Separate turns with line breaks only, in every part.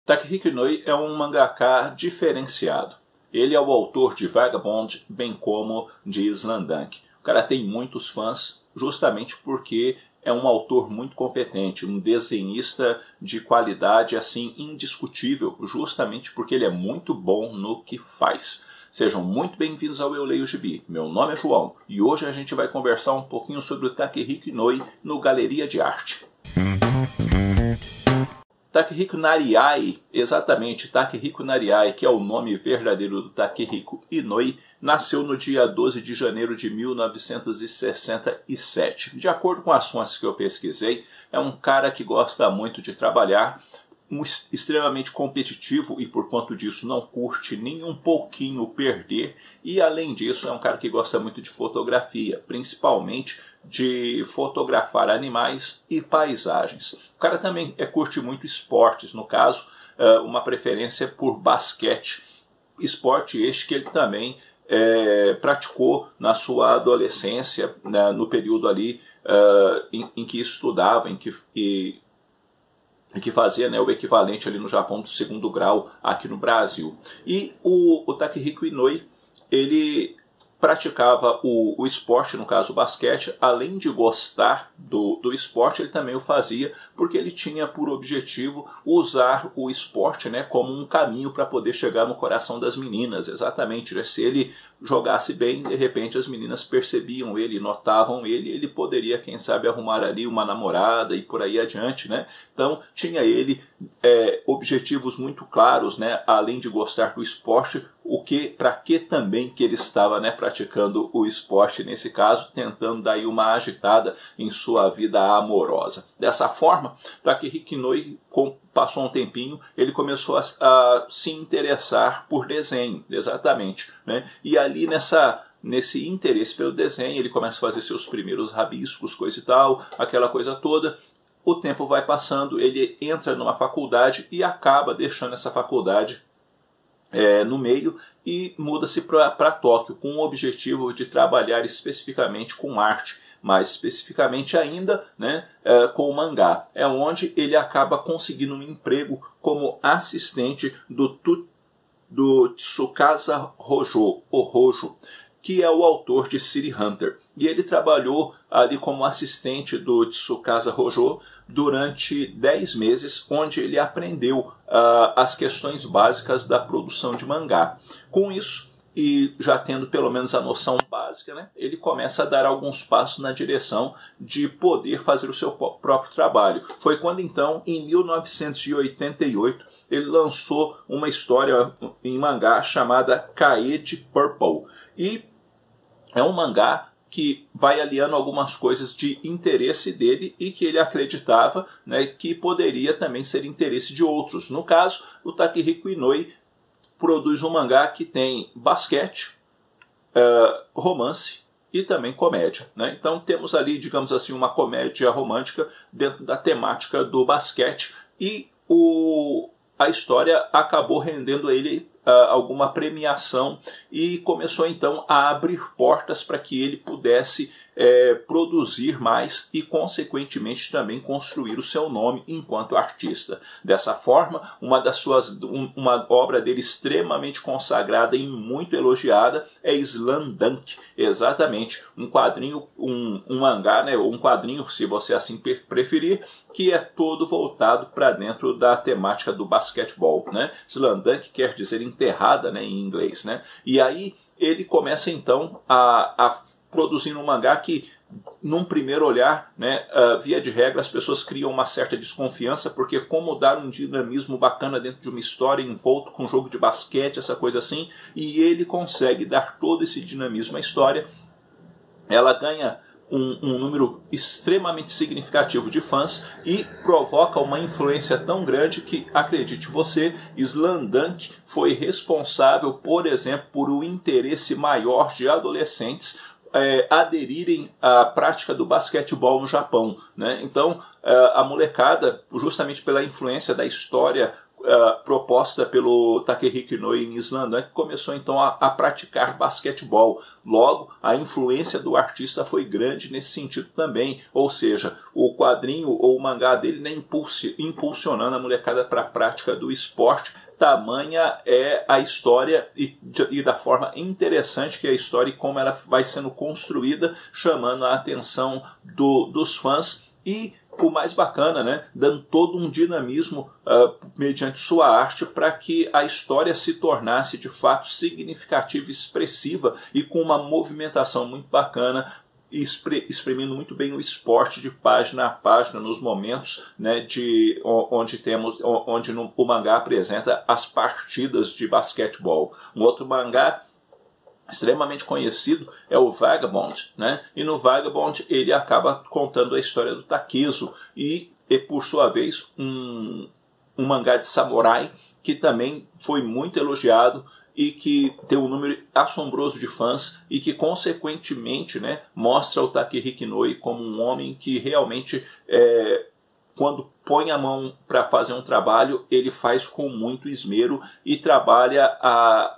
Takehiko Inoue é um mangaka diferenciado. Ele é o autor de Vagabond, bem como de Slam-Dunk. O cara tem muitos fãs justamente porque é um autor muito competente, um desenhista de qualidade assim indiscutível, justamente porque ele é muito bom no que faz. Sejam muito bem-vindos ao Eu Leio Gibi. Meu nome é João e hoje a gente vai conversar um pouquinho sobre o Takehiko Inoue no Galeria de Arte. Takehiko Nariai, exatamente, Takehiko Nariai, que é o nome verdadeiro do Takehiko Inoue, nasceu no dia 12 de janeiro de 1967. De acordo com as fontes que eu pesquisei, é um cara que gosta muito de trabalhar, extremamente competitivo e por conta disso não curte nem um pouquinho perder, e além disso é um cara que gosta muito de fotografia, principalmente de fotografar animais e paisagens. O cara também curte muito esportes, no caso uma preferência por basquete, esporte este que ele também praticou na sua adolescência, né, no período ali em que estudava, em que fazia, né, o equivalente ali no Japão do segundo grau aqui no Brasil. E o Takehiko Inoue, ele praticava o esporte, no caso o basquete, além de gostar do esporte, ele também o fazia porque ele tinha por objetivo usar o esporte, né, como um caminho para poder chegar no coração das meninas, exatamente, né? Se ele jogasse bem, de repente as meninas percebiam ele, notavam ele, ele poderia, quem sabe, arrumar ali uma namorada e por aí adiante, né? Então tinha ele objetivos muito claros, né, além de gostar do esporte, para que também que ele estava, né, praticando o esporte, nesse caso, tentando dar aí uma agitada em sua vida amorosa. Dessa forma, Takehiko Inoue passou um tempinho, ele começou a se interessar por desenho, exatamente, né? E ali nesse interesse pelo desenho, ele começa a fazer seus primeiros rabiscos, coisa e tal, aquela coisa toda. O tempo vai passando, ele entra numa faculdade e acaba deixando essa faculdade no meio e muda-se para Tóquio com o objetivo de trabalhar especificamente com arte, mais especificamente ainda, né, com o mangá. É onde ele acaba conseguindo um emprego como assistente do Tsukasa Hojo, que é o autor de City Hunter. E ele trabalhou ali como assistente do Tsukasa Hojo durante 10 meses, onde ele aprendeu as questões básicas da produção de mangá. Com isso, e já tendo pelo menos a noção básica, né, ele começa a dar alguns passos na direção de poder fazer o seu próprio trabalho. Foi quando então, em 1988, ele lançou uma história em mangá chamada Kaede Purple. E é um mangá que vai aliando algumas coisas de interesse dele e que ele acreditava, né, que poderia também ser interesse de outros. No caso, o Takehiko Inoue produz um mangá que tem basquete, romance e também comédia, né? Então temos ali, digamos assim, uma comédia romântica dentro da temática do basquete e a história acabou rendendo a ele alguma premiação e começou então a abrir portas para que ele pudesse produzir mais e consequentemente também construir o seu nome enquanto artista. Dessa forma, uma obra dele extremamente consagrada e muito elogiada é Slam-Dunk, exatamente, um quadrinho, um mangá, né, ou um quadrinho, se você assim preferir, que é todo voltado para dentro da temática do basquetebol, né? Slam-Dunk quer dizer enterrada, né, em inglês, né? E aí ele começa então a produzir um mangá que, num primeiro olhar, né, via de regra, as pessoas criam uma certa desconfiança, porque como dar um dinamismo bacana dentro de uma história envolto com um jogo de basquete, essa coisa assim, e ele consegue dar todo esse dinamismo à história. Ela ganha um número extremamente significativo de fãs e provoca uma influência tão grande que, acredite você, Slam-Dunk foi responsável, por exemplo, por um interesse maior de adolescentes aderirem à prática do basquetebol no Japão, né? Então, a molecada, justamente pela influência da história proposta pelo Takehiko Inoue em Slam, que começou então a praticar basquetebol. Logo, a influência do artista foi grande nesse sentido também, ou seja, o quadrinho ou o mangá dele, né, impulsionando a molecada para a prática do esporte. Tamanha é a história e da forma interessante que é a história e como ela vai sendo construída, chamando a atenção dos fãs e o mais bacana, né, dando todo um dinamismo mediante sua arte para que a história se tornasse de fato significativa, expressiva e com uma movimentação muito bacana, exprimindo muito bem o esporte de página a página nos momentos, né, onde o mangá apresenta as partidas de basquetebol. Um outro mangá extremamente conhecido é o Vagabond, né? E no Vagabond ele acaba contando a história do Takezo e por sua vez um mangá de samurai que também foi muito elogiado e que tem um número assombroso de fãs e que consequentemente, né, mostra o Takehiko Inoue como um homem que realmente quando põe a mão para fazer um trabalho, ele faz com muito esmero e trabalha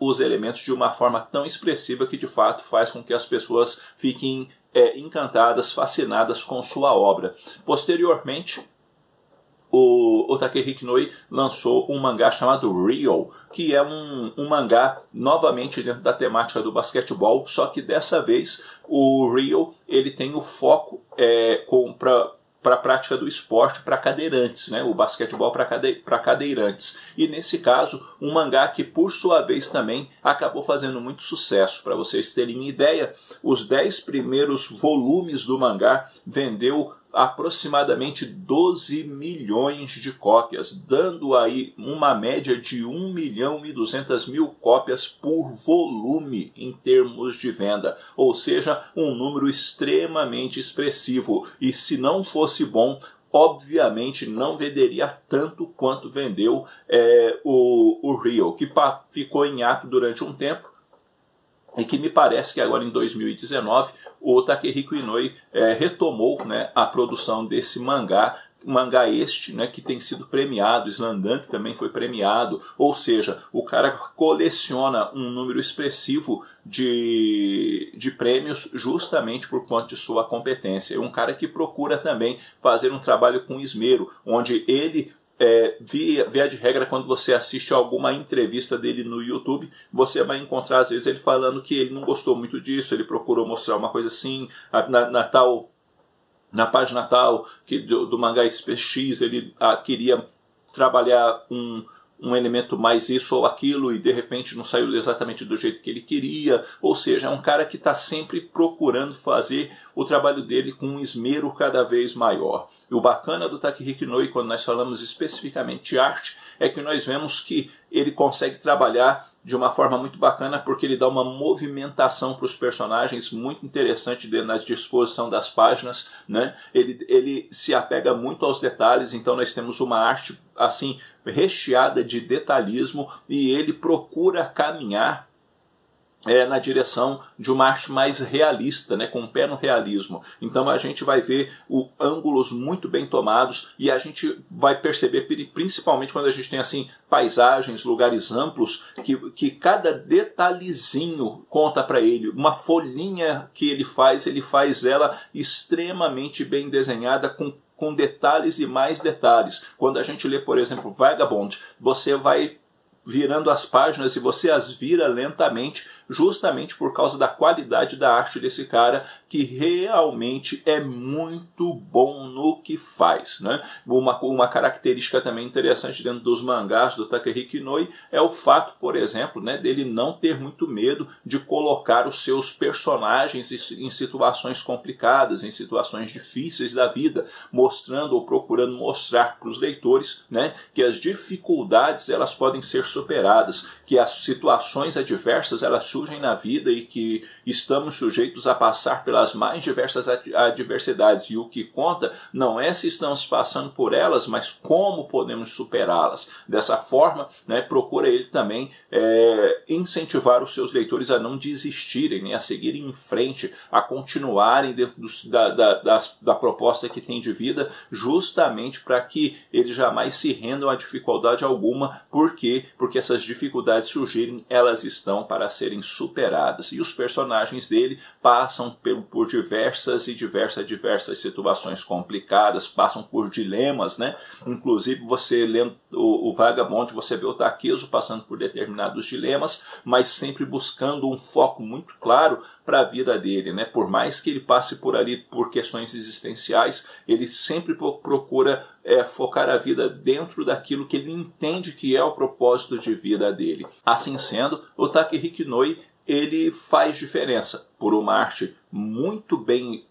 os elementos de uma forma tão expressiva que de fato faz com que as pessoas fiquem encantadas, fascinadas com sua obra. Posteriormente, o Takehiko Inoue lançou um mangá chamado Real, que é um mangá novamente dentro da temática do basquetebol, só que dessa vez o Real ele tem o foco para a prática do esporte para cadeirantes, né? O basquetebol para cadeirantes. E nesse caso, um mangá que por sua vez também acabou fazendo muito sucesso. Para vocês terem ideia, os 10 primeiros volumes do mangá vendeu aproximadamente 12 milhões de cópias, dando aí uma média de 1.200.000 cópias por volume em termos de venda, ou seja, um número extremamente expressivo, e se não fosse bom, obviamente não venderia tanto quanto vendeu o Real, que ficou em ato durante um tempo, e que me parece que agora em 2019 o Takehiko Inoue retomou, né, a produção desse mangá este, né, que tem sido premiado, Slamdunk também foi premiado, ou seja, o cara coleciona um número expressivo de prêmios justamente por conta de sua competência. É um cara que procura também fazer um trabalho com esmero, onde ele via de regra, quando você assiste alguma entrevista dele no YouTube, você vai encontrar às vezes ele falando que ele não gostou muito disso, ele procurou mostrar uma coisa assim, na página tal do mangá X, ele queria trabalhar um elemento mais isso ou aquilo e de repente não saiu exatamente do jeito que ele queria, ou seja, é um cara que está sempre procurando fazer o trabalho dele com um esmero cada vez maior. E o bacana do Takehiko Inoue, quando nós falamos especificamente de arte, é que nós vemos que ele consegue trabalhar de uma forma muito bacana, porque ele dá uma movimentação para os personagens muito interessante na disposição das páginas, né? Ele se apega muito aos detalhes, então nós temos uma arte assim recheada de detalhismo e ele procura caminhar na direção de uma arte mais realista, né, com o pé no realismo. Então a gente vai ver ângulos muito bem tomados e a gente vai perceber, principalmente quando a gente tem assim paisagens, lugares amplos, que cada detalhezinho conta para ele. Uma folhinha que ele faz ela extremamente bem desenhada, com detalhes e mais detalhes. Quando a gente lê, por exemplo, Vagabond, você vai virando as páginas e você as vira lentamente, justamente por causa da qualidade da arte desse cara, que realmente é muito bom no que faz, né? Uma característica também interessante dentro dos mangás do Takehiko Inoue é o fato, por exemplo, né, dele não ter muito medo de colocar os seus personagens em situações complicadas, em situações difíceis da vida, mostrando ou procurando mostrar para os leitores, né, que as dificuldades elas podem ser superadas, que as situações adversas elas surgem na vida e que estamos sujeitos a passar pelas mais diversas adversidades. E o que conta não é se estamos passando por elas, mas como podemos superá-las. Dessa forma, né, procura ele também incentivar os seus leitores a não desistirem, né, a seguirem em frente, a continuarem dentro da proposta que tem de vida, justamente para que eles jamais se rendam a dificuldade alguma. Por quê? Porque essas dificuldades surgirem, elas estão para serem superadas. E os personagens dele passam por diversas situações complicadas, passam por dilemas, né? Inclusive, você lendo o Vagabond, você vê o Takezo passando por determinados dilemas, mas sempre buscando um foco muito claro para a vida dele, né? Por mais que ele passe por ali por questões existenciais, ele sempre procura focar a vida dentro daquilo que ele entende que é o propósito de vida dele. Assim sendo, o Takehiko Inoue, ele faz diferença por uma arte muito bem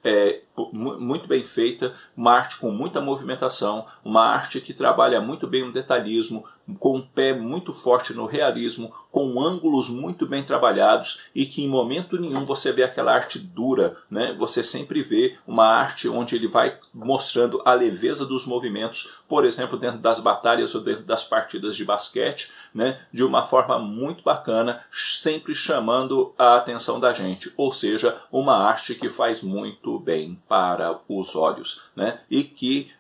feita, uma arte com muita movimentação, uma arte que trabalha muito bem o detalhismo, com um pé muito forte no realismo, com ângulos muito bem trabalhados e que em momento nenhum você vê aquela arte dura, né? Você sempre vê uma arte onde ele vai mostrando a leveza dos movimentos, por exemplo, dentro das batalhas ou dentro das partidas de basquete, né? De uma forma muito bacana, sempre chamando a atenção da gente, ou seja, uma arte que faz muito bem para os olhos, né? E que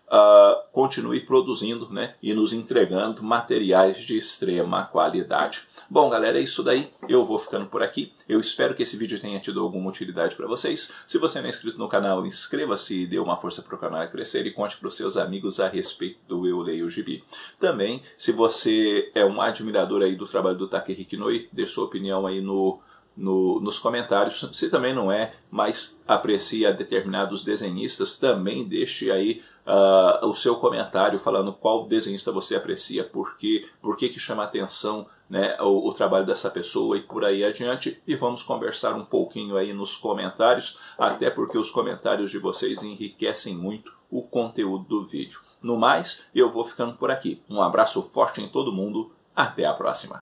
continue produzindo, né, e nos entregando materiais de extrema qualidade. Bom, galera, é isso daí. Eu vou ficando por aqui. Eu espero que esse vídeo tenha tido alguma utilidade para vocês. Se você não é inscrito no canal, inscreva-se e dê uma força para o canal crescer e conte para os seus amigos a respeito do Eu Leio Gibi. Também, se você é um admirador aí do trabalho do Takehiko Inoue, dê sua opinião aí nos comentários. Se também não é, mas aprecia determinados desenhistas, também deixe aí o seu comentário falando qual desenhista você aprecia, por que chama atenção, né, o trabalho dessa pessoa e por aí adiante. E vamos conversar um pouquinho aí nos comentários, até porque os comentários de vocês enriquecem muito o conteúdo do vídeo. No mais, eu vou ficando por aqui. Um abraço forte em todo mundo. Até a próxima.